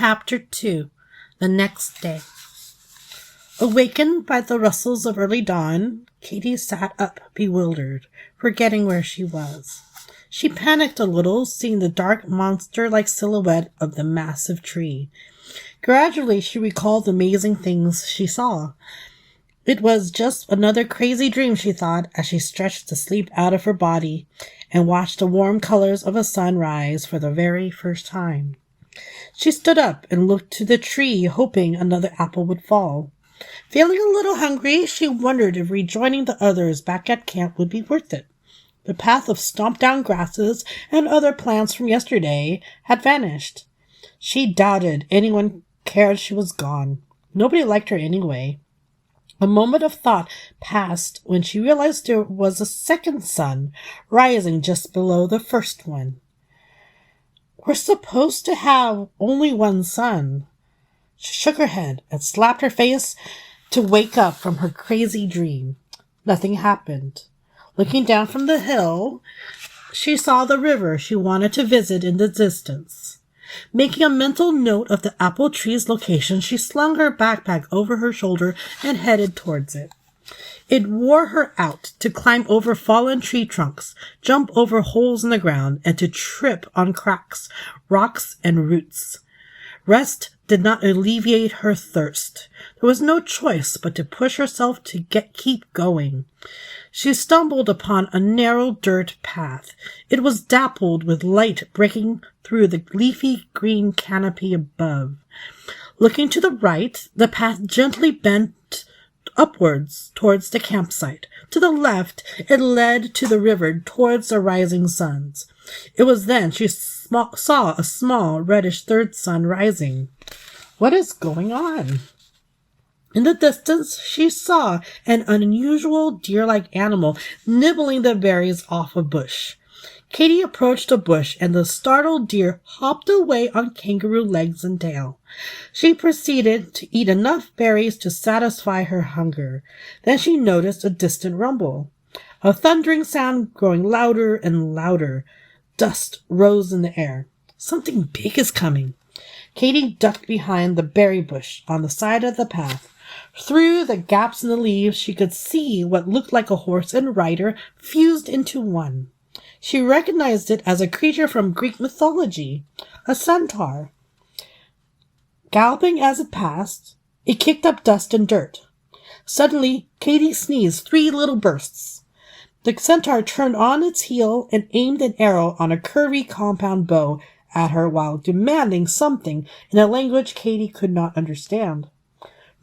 Chapter 2. The Next Day. Awakened by the rustles of early dawn, Katie sat up, bewildered, forgetting where she was. She panicked a little, seeing the dark monster-like silhouette of the massive tree. Gradually, she recalled the amazing things she saw. It was just another crazy dream, she thought, as she stretched the sleep out of her body and watched the warm colors of a sun rise for the very first time. She stood up and looked to the tree, hoping another apple would fall. Feeling a little hungry, she wondered if rejoining the others back at camp would be worth it. The path of stomped-down grasses and other plants from yesterday had vanished. She doubted anyone cared she was gone. Nobody liked her anyway. A moment of thought passed when she realized there was a second sun rising just below the first one. We're supposed to have only one sun. She shook her head and slapped her face to wake up from her crazy dream. Nothing happened. Looking down from the hill, she saw the river she wanted to visit in the distance. Making a mental note of the apple tree's location, she slung her backpack over her shoulder and headed towards it. It wore her out to climb over fallen tree trunks, jump over holes in the ground, and to trip on cracks, rocks, and roots. Rest did not alleviate her thirst. There was no choice but to push herself to keep going. She stumbled upon a narrow dirt path. It was dappled with light breaking through the leafy green canopy above. Looking to the right, the path gently bent upwards towards the campsite. To the left, it led to the river towards the rising suns. It was then she saw a small reddish third sun rising. What is going on? In the distance, she saw an unusual deer-like animal nibbling the berries off a bush. Katie approached the bush, and the startled deer hopped away on kangaroo legs and tail. She proceeded to eat enough berries to satisfy her hunger. Then she noticed a distant rumble, a thundering sound growing louder and louder. Dust rose in the air. Something big is coming. Katie ducked behind the berry bush on the side of the path. Through the gaps in the leaves, she could see what looked like a horse and rider fused into one. She recognized it as a creature from Greek mythology, a centaur. Galloping as it passed, it kicked up dust and dirt. Suddenly, Katie sneezed 3 little bursts. The centaur turned on its heel and aimed an arrow on a curvy compound bow at her while demanding something in a language Katie could not understand.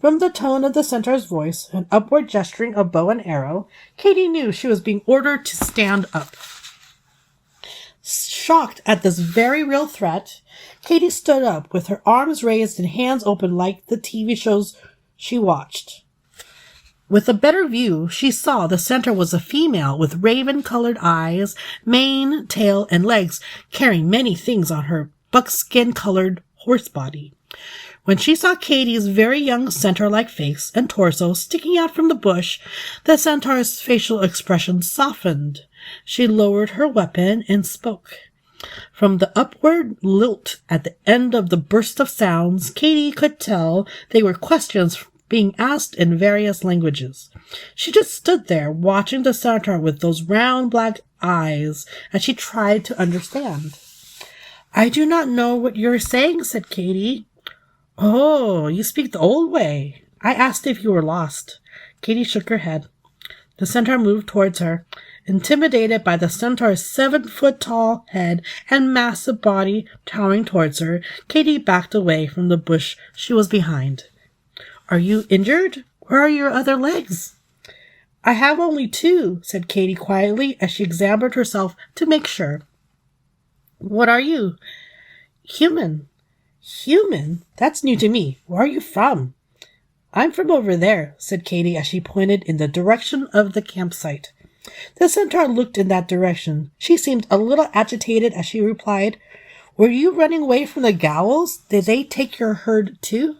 From the tone of the centaur's voice and upward gesturing of bow and arrow, Katie knew she was being ordered to stand up. Shocked at this very real threat, Katie stood up with her arms raised and hands open like the TV shows she watched. With a better view, she saw the centaur was a female with raven-colored eyes, mane, tail, and legs, carrying many things on her buckskin-colored horse body. When she saw Katie's very young centaur-like face and torso sticking out from the bush, the centaur's facial expression softened. She lowered her weapon and spoke. From the upward lilt at the end of the burst of sounds, Katie could tell they were questions being asked in various languages. She just stood there, watching the centaur with those round black eyes, as she tried to understand. "I do not know what you are saying," said Katie. "Oh, you speak the old way. I asked if you were lost." Katie shook her head. The centaur moved towards her. Intimidated by the centaur's 7-foot-tall head and massive body towering towards her, Katie backed away from the bush she was behind. "Are you injured? Where are your other legs?" "I have only 2, said Katie quietly as she examined herself to make sure. "What are you?" "Human." "Human? That's new to me. Where are you from?" "I'm from over there," said Katie as she pointed in the direction of the campsite. The centaur looked in that direction. She seemed a little agitated as she replied, "Were you running away from the Gowls? Did they take your herd too?"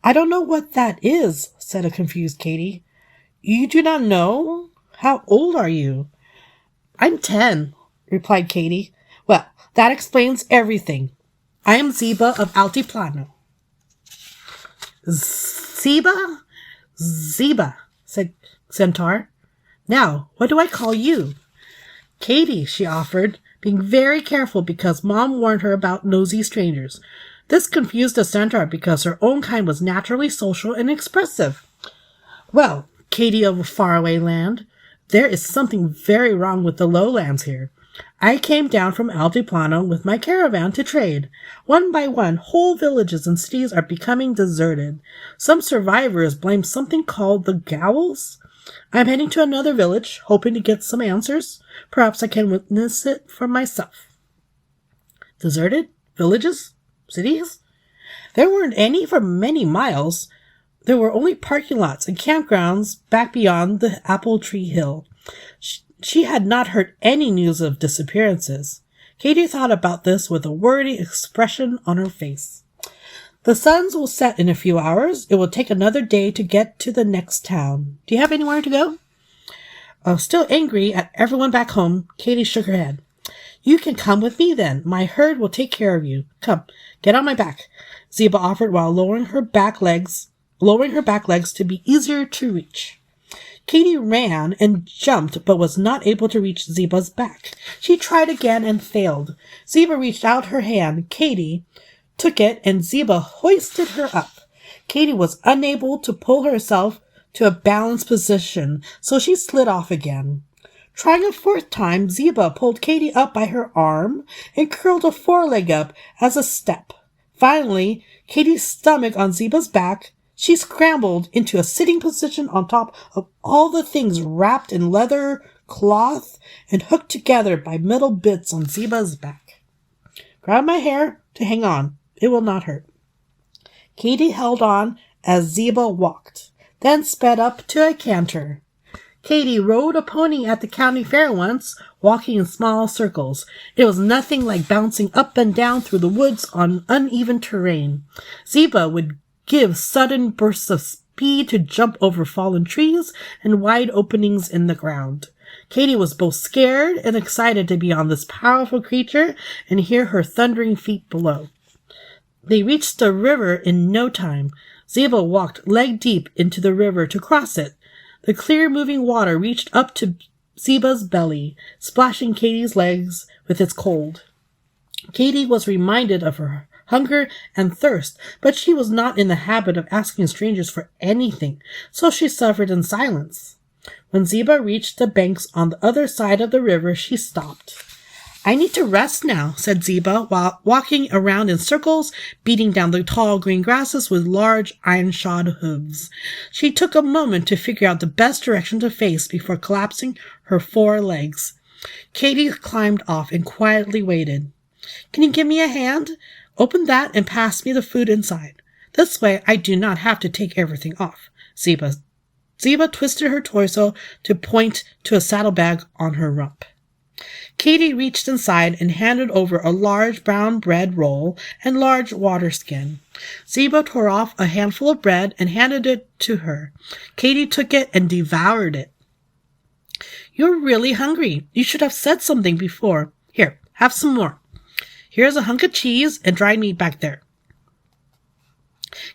"I don't know what that is," said a confused Katie. "You do not know? How old are you?" "I'm 10, replied Katie. "Well, that explains everything. I am Ziba of Altiplano. Ziba? Ziba, said Centaur. Now, what do I call you? Katie, she offered, being very careful because Mom warned her about nosy strangers. This confused the Centaur because her own kind was naturally social and expressive. Well, Katie of a faraway land, there is something very wrong with the lowlands here. I came down from Altiplano with my caravan to trade. One by one, whole villages and cities are becoming deserted. Some survivors blame something called the Gowls. I'm heading to another village, hoping to get some answers. Perhaps I can witness it for myself. Deserted? Villages? Cities? There weren't any for many miles. There were only parking lots and campgrounds back beyond the apple tree hill. She had not heard any news of disappearances. Katie thought about this with a worried expression on her face. The suns will set in a few hours. It will take another day to get to the next town. Do you have anywhere to go? Still angry at everyone back home, Katie shook her head. You can come with me then. My herd will take care of you. Come, get on my back, Ziba offered while lowering her back legs to be easier to reach. Katie ran and jumped, but was not able to reach Ziba's back. She tried again and failed. Ziba reached out her hand. Katie took it, and Ziba hoisted her up. Katie was unable to pull herself to a balanced position, so she slid off again. Trying a fourth time, Ziba pulled Katie up by her arm and curled a foreleg up as a step. Finally, Katie's stomach on Ziba's back, she scrambled into a sitting position on top of all the things wrapped in leather, cloth, and hooked together by metal bits on Ziba's back. Grab my hair to hang on. It will not hurt. Katie held on as Ziba walked, then sped up to a canter. Katie rode a pony at the county fair once, walking in small circles. It was nothing like bouncing up and down through the woods on uneven terrain. Ziba would give sudden bursts of speed to jump over fallen trees and wide openings in the ground. Katie was both scared and excited to be on this powerful creature and hear her thundering feet below. They reached the river in no time. Ziba walked leg deep into the river to cross it. The clear moving water reached up to Ziba's belly, splashing Katie's legs with its cold. Katie was reminded of her hunger and thirst, but she was not in the habit of asking strangers for anything, so she suffered in silence. When Ziba reached the banks on the other side of the river, she stopped. I need to rest now, said Ziba, while walking around in circles, beating down the tall green grasses with large iron-shod hooves. She took a moment to figure out the best direction to face before collapsing her four legs. Katie climbed off and quietly waited. Can you give me a hand? Open that and pass me the food inside. This way I do not have to take everything off. Ziba twisted her torso to point to a saddlebag on her rump. Katie reached inside and handed over a large brown bread roll and large water skin. Ziba tore off a handful of bread and handed it to her. Katie took it and devoured it. You're really hungry. You should have said something before. Here, have some more. Here's a hunk of cheese and dried meat back there.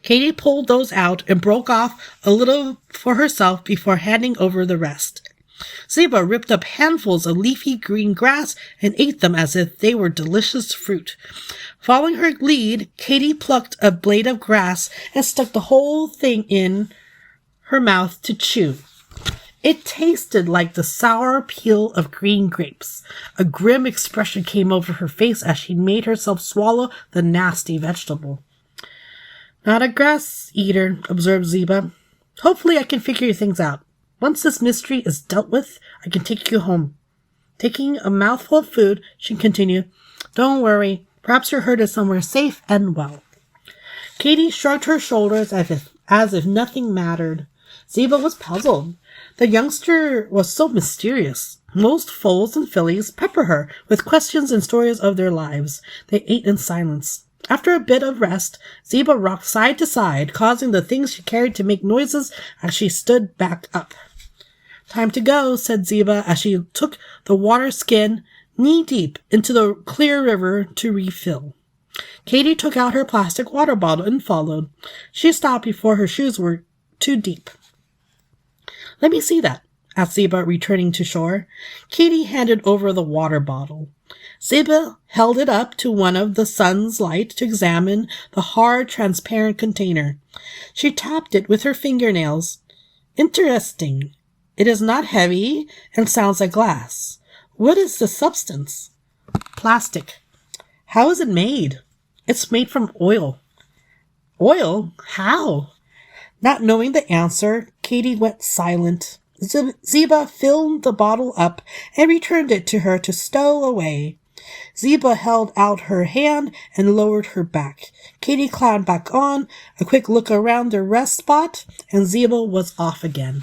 Katie pulled those out and broke off a little for herself before handing over the rest. Ziba ripped up handfuls of leafy green grass and ate them as if they were delicious fruit. Following her lead, Katie plucked a blade of grass and stuck the whole thing in her mouth to chew. It tasted like the sour peel of green grapes. A grim expression came over her face as she made herself swallow the nasty vegetable. Not a grass eater, observed Ziba. Hopefully I can figure things out. Once this mystery is dealt with, I can take you home. Taking a mouthful of food, she continued, Don't worry. Perhaps your herd is somewhere safe and well. Katie shrugged her shoulders as if nothing mattered. Ziba was puzzled. The youngster was so mysterious. Most foals and fillies pepper her with questions and stories of their lives. They ate in silence. After a bit of rest, Ziba rocked side to side, causing the things she carried to make noises as she stood back up. Time to go, said Ziba as she took the water skin knee-deep into the clear river to refill. Katie took out her plastic water bottle and followed. She stopped before her shoes were too deep. "Let me see that," asked Ziba, returning to shore. Katie handed over the water bottle. Ziba held it up to one of the sun's light to examine the hard, transparent container. She tapped it with her fingernails. "Interesting. It is not heavy and sounds like glass. What is the substance?" "Plastic." "How is it made?" "It's made from oil." "Oil? How?" Not knowing the answer, Katie went silent. Ziba filled the bottle up and returned it to her to stow away. Ziba held out her hand and lowered her back. Katie climbed back on, a quick look around the rest spot, and Ziba was off again.